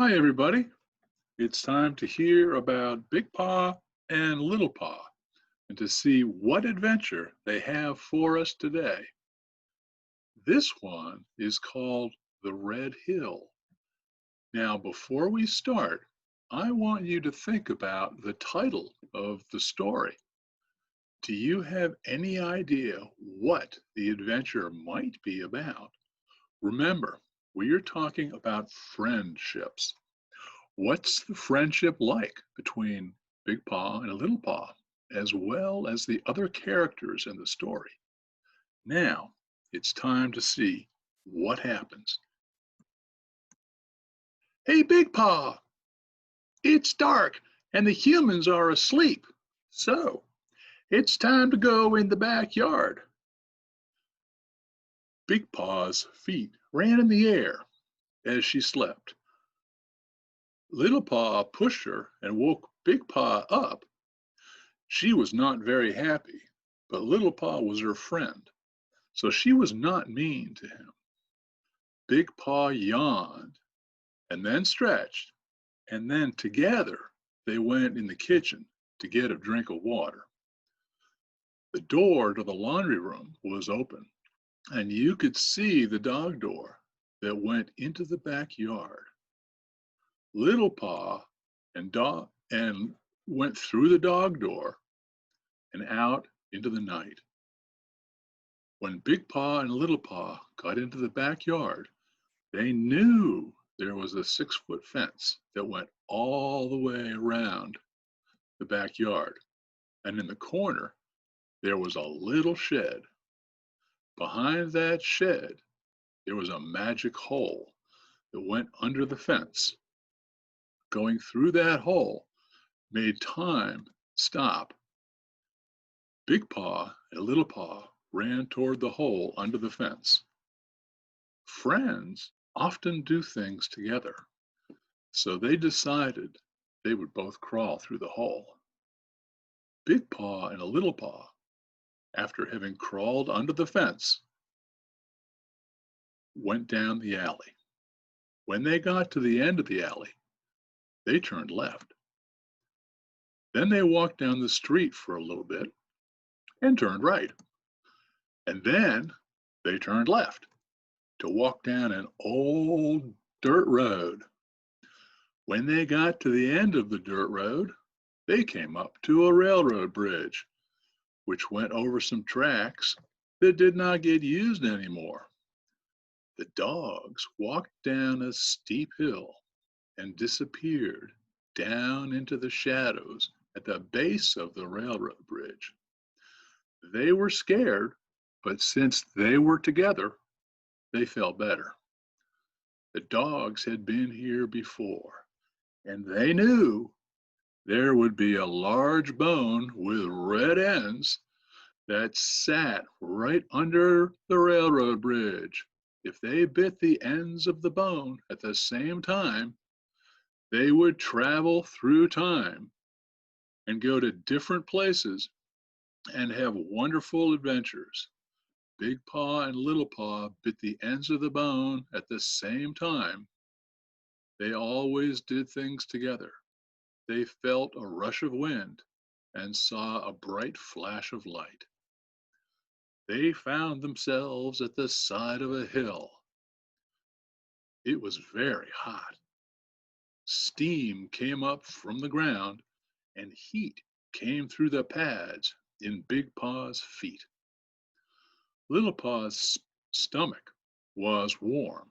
Hi, everybody. It's time to hear about Big Paw and Little Paw and to see what adventure they have for us today. This one is called The Red Hill. Now, before we start, I want you to think about the title of the story. Do you have any idea what the adventure might be about? Remember, we are talking about friendships. What's the friendship like between Big Paw and Little Paw, as well as the other characters in the story? Now, it's time to see what happens. Hey, Big Paw, it's dark and the humans are asleep. So, it's time to go in the backyard. Big Paw's feet ran in the air as she slept. Little Paw pushed her and woke Big Paw up. She was not very happy, but Little Paw was her friend, so she was not mean to him. Big Paw yawned and then stretched, and then together they went in the kitchen to get a drink of water. The door to the laundry room was open, and you could see the dog door that went into the backyard. Little Paw and went through the dog door and out into the night. When Big Paw and Little Paw got into the backyard, they knew there was a 6-foot fence that went all the way around the backyard. And in the corner, there was a little shed. Behind that shed, there was a magic hole that went under the fence. Going through that hole made time stop. Big Paw and Little Paw ran toward the hole under the fence. Friends often do things together, so they decided they would both crawl through the hole. Big Paw and Little Paw, after having crawled under the fence, went down the alley. When they got to the end of the alley, they turned left. Then they walked down the street for a little bit and turned right. And then they turned left to walk down an old dirt road. When they got to the end of the dirt road, they came up to a railroad bridge, which went over some tracks that did not get used anymore. The dogs walked down a steep hill and disappeared down into the shadows at the base of the railroad bridge. They were scared, but since they were together, they felt better. The dogs had been here before, and they knew there would be a large bone with red ends that sat right under the railroad bridge. If they bit the ends of the bone at the same time, they would travel through time and go to different places and have wonderful adventures. Big Paw and Little Paw bit the ends of the bone at the same time. They always did things together. They felt a rush of wind and saw a bright flash of light. They found themselves at the side of a hill. It was very hot. Steam came up from the ground and heat came through the pads in Big Paw's feet. Little Paw's stomach was warm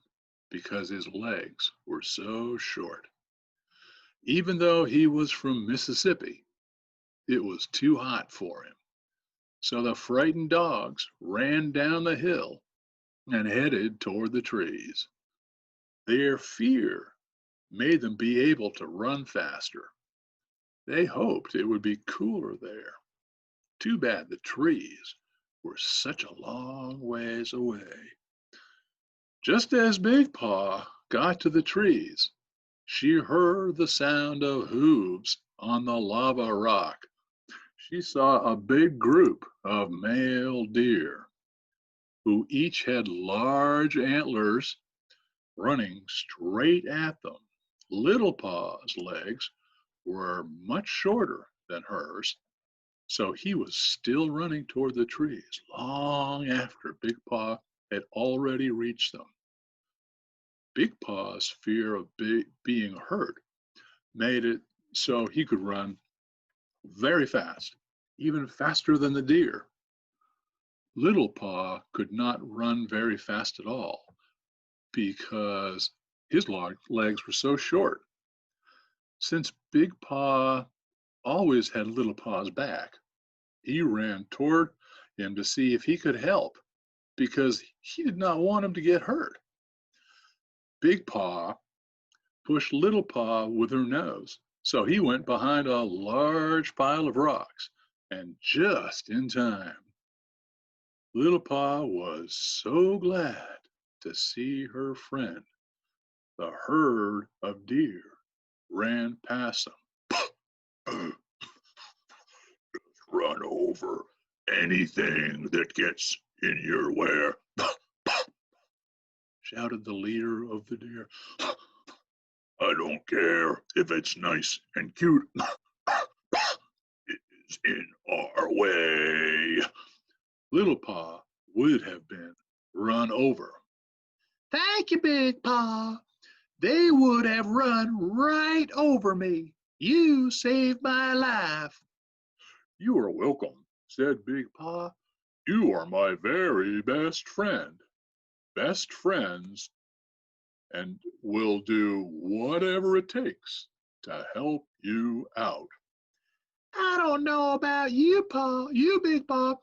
because his legs were so short. Even though he was from Mississippi, it was too hot for him. So the frightened dogs ran down the hill and headed toward the trees. Their fear made them be able to run faster. They hoped it would be cooler there. Too bad the trees were such a long ways away. Just as Big Paw got to the trees, she heard the sound of hooves on the lava rock. She saw a big group of male deer who each had large antlers running straight at them Little Paw's legs were much shorter than hers, so he was still running toward the trees long after Big Paw had already reached them. Big Paw's fear of being hurt made it so he could run very fast, even faster than the deer. Little Paw could not run very fast at all because his legs were so short. Since Big Paw always had Little Paw's back, he ran toward him to see if he could help because he did not want him to get hurt. Big Paw pushed Little Paw with her nose, so he went behind a large pile of rocks, and just in time. Little Paw was so glad to see her friend. The herd of deer ran past them. Run over anything that gets in your way, shouted the leader of the deer. I don't care if it's nice and cute. It is in our way. Little Paw would have been run over. Thank you, Big Paw. They would have run right over me. You saved my life. You are welcome, said Big Paw. You are my very best friend. Best friends and will do whatever it takes to help you out. I don't know about you, Big Paw,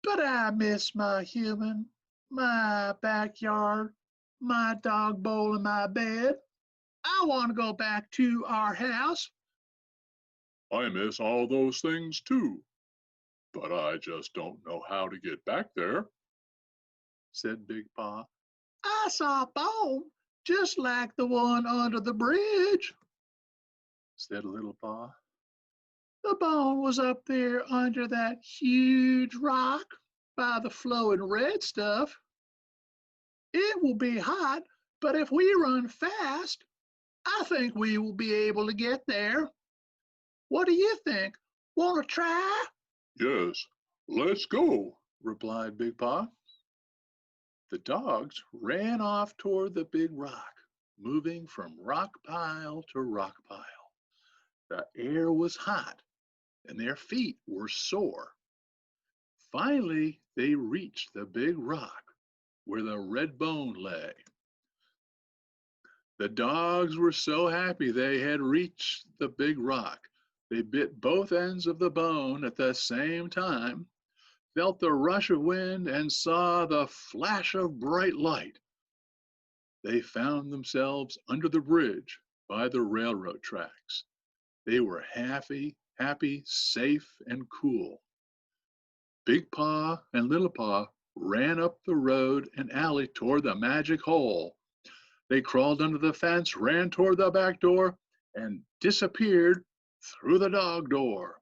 but I miss my human, my backyard, my dog bowl in my bed. I want to go back to our house. I miss all those things too, but I just don't know how to get back there, said Big Paw. I saw a bone just like the one under the bridge, said Little Paw. The bone was up there under that huge rock by the flowing red stuff. It will be hot, but if we run fast, I think we will be able to get there. What do you think? Want to try? Yes, let's go, replied Big Paw. The dogs ran off toward the big rock, moving from rock pile to rock pile. The air was hot, and their feet were sore. Finally, they reached the big rock where the red bone lay. The dogs were so happy they had reached the big rock. They bit both ends of the bone at the same time, felt the rush of wind, and saw the flash of bright light. They found themselves under the bridge by the railroad tracks. They were happy, safe, and cool. Big Paw and Little Paw ran up the road and alley toward the magic hole. They crawled under the fence, ran toward the back door, and disappeared through the dog door.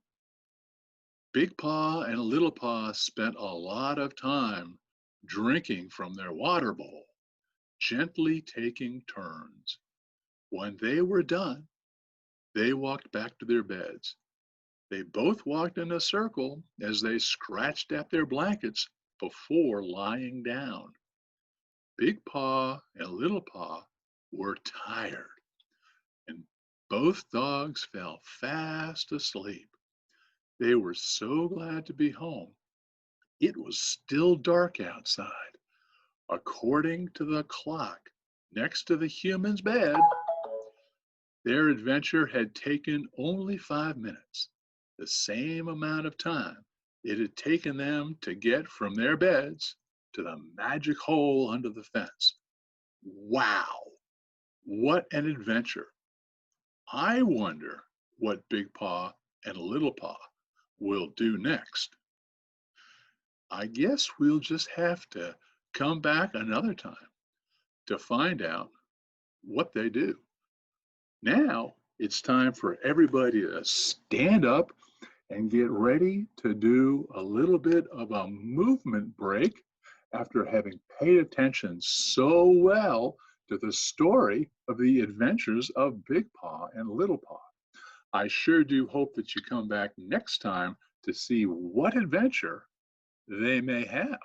Big Paw and Little Paw spent a lot of time drinking from their water bowl, gently taking turns. When they were done, they walked back to their beds. They both walked in a circle as they scratched at their blankets before lying down. Big Paw and Little Paw were tired, and both dogs fell fast asleep. They were so glad to be home. It was still dark outside. According to the clock next to the human's bed, their adventure had taken only 5 minutes, the same amount of time it had taken them to get from their beds to the magic hole under the fence. Wow, what an adventure. I wonder what Big Paw and Little Paw will do next. I guess we'll just have to come back another time to find out what they do. Now it's time for everybody to stand up and get ready to do a little bit of a movement break after having paid attention so well to the story of the adventures of Big Paw and Little Paw. I sure do hope that you come back next time to see what adventure they may have.